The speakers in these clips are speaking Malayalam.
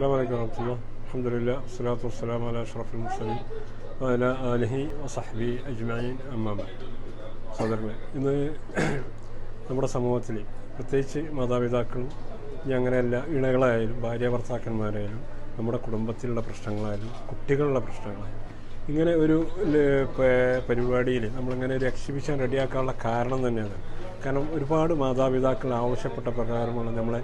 السلام عليكم ورحمة الله. الحمد لله والصلاة والسلام على أشرف المرسلين وعلى آله وصحبه أجمعين. أما بعد. സഹോദരങ്ങളെ, ഇന്ന് നമ്മുടെ സമൂഹത്തിൽ പ്രത്യേകിച്ച് മാതാപിതാക്കളും അങ്ങനെയല്ല ഇണകളായാലും ഭാര്യ ഭർത്താക്കന്മാരായാലും നമ്മുടെ കുടുംബത്തിലുള്ള പ്രശ്നങ്ങളായാലും കുട്ടികളുടെ പ്രശ്നങ്ങളായാലും ഇങ്ങനെ ഒരു പരിപാടിയിൽ നമ്മളിങ്ങനെ ഒരു എക്സിബിഷൻ റെഡിയാക്കാനുള്ള കാരണം തന്നെയാണ്. കാരണം ഒരുപാട് മാതാപിതാക്കൾ ആവശ്യപ്പെട്ട പ്രകാരമുള്ള നമ്മളെ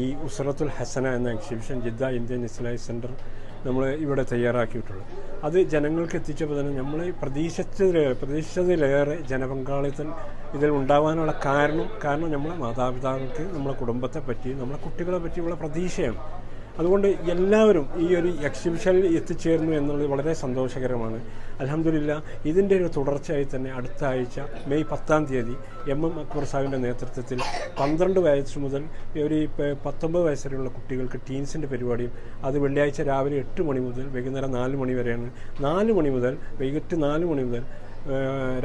ഈ ഉസ്റത്തുൽ ഹസന എന്ന exhibition Jeddah Indian Islamic centre നമ്മൾ ഇവിടെ തയ്യാറാക്കിയിട്ടുള്ളത്. അത് ജനങ്ങൾക്ക് എത്തിച്ചപ്പോൾ തന്നെ നമ്മൾ പ്രതീക്ഷിച്ചതിലേറെ ജനപങ്കാളിത്തം ഇതിൽ ഉണ്ടാകാനുള്ള കാരണം നമ്മളെ മാതാപിതാക്കൾക്ക് നമ്മളെ കുടുംബത്തെ പറ്റി നമ്മളെ കുട്ടികളെ പറ്റിയുള്ള പ്രതീക്ഷയാണ്. അതുകൊണ്ട് എല്ലാവരും ഈ ഒരു എക്സിബിഷനിൽ എത്തിച്ചേർന്നു എന്നുള്ളത് വളരെ സന്തോഷകരമാണ്. അൽഹംദുലില്ലാ, ഇതിൻ്റെ ഒരു തുടർച്ചയായി തന്നെ അടുത്ത ആഴ്ച മെയ് 10-ാം തീയതി എം അക്ബർ സാഹിബിൻ്റെ നേതൃത്വത്തിൽ 12 വയസ്സ് മുതൽ ഒരു 19 വയസ്സ് വരെയുള്ള കുട്ടികൾക്ക് ടീൻസിൻ്റെ പരിപാടിയും അത് വെള്ളിയാഴ്ച രാവിലെ 8 മണി മുതൽ വൈകുന്നേരം 4 മണി വരെയാണ്. 4 മണി മുതൽ വൈകിട്ട് 4 മണി മുതൽ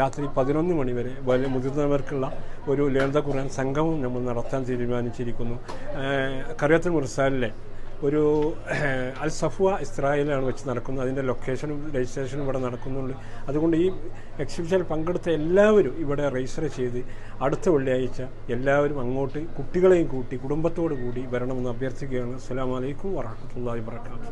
രാത്രി 11 മണി വരെ വലിയ മുതിർന്നവർക്കുള്ള ഒരു ലളിത ഖുർആൻ സംഗമം നമ്മൾ നടത്താൻ തീരുമാനിച്ചിരിക്കുന്നു. ഖറിയത്തുൽ മുർസാലിലെ ഒരു അൽ സഫ്വ ഇസ്രായേലാണ് വെച്ച് നടക്കുന്നത്. അതിൻ്റെ ലൊക്കേഷനും രജിസ്ട്രേഷനും ഇവിടെ നടക്കുന്നുണ്ട്. അതുകൊണ്ട് ഈ എക്സിബിഷനിൽ പങ്കെടുത്ത എല്ലാവരും ഇവിടെ രജിസ്റ്റർ ചെയ്ത് അടുത്ത വെള്ളിയാഴ്ച എല്ലാവരും അങ്ങോട്ട് കുട്ടികളെയും കൂട്ടി കുടുംബത്തോടു കൂടി വരണമെന്ന് അഭ്യർത്ഥിക്കുകയാണ്. അസ്സലാമു അലൈക്കും വറഹ്മത്തുള്ളാഹി വബറകാതുഹു.